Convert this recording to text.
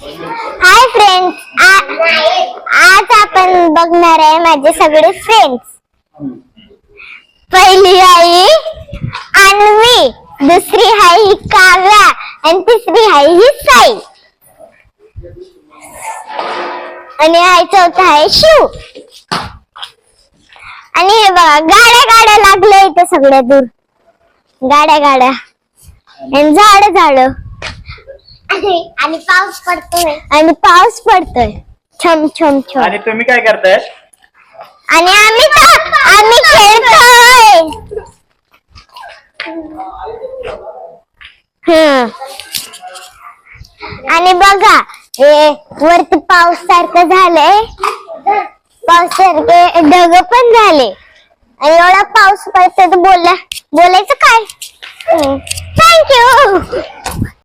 Hi friends, आज आपण बघणार आहे माझे सगळे फ्रेंड्स. पहिली आई अन्वी, दुसरी आहे ही काव्या आणि तिसरी आहे ही साई आणि हा चौथा आहे शिव. आणि हे बघा गाड्या गाड्या लागल्या इथे सगळ्या दूर, गाड्या गाड्या आणि झाड आणि पाऊस पडतोय छम छम छम. आणि तुम्ही काय करताय? आणि आम्ही खेळतोय. आणि बघा हे वरती पाऊस सारखं झालंय, पाऊस सारखे ढग पण झाले आणि एवढा पाऊस पडतोय तर बोलायचं काय. थँक्यू.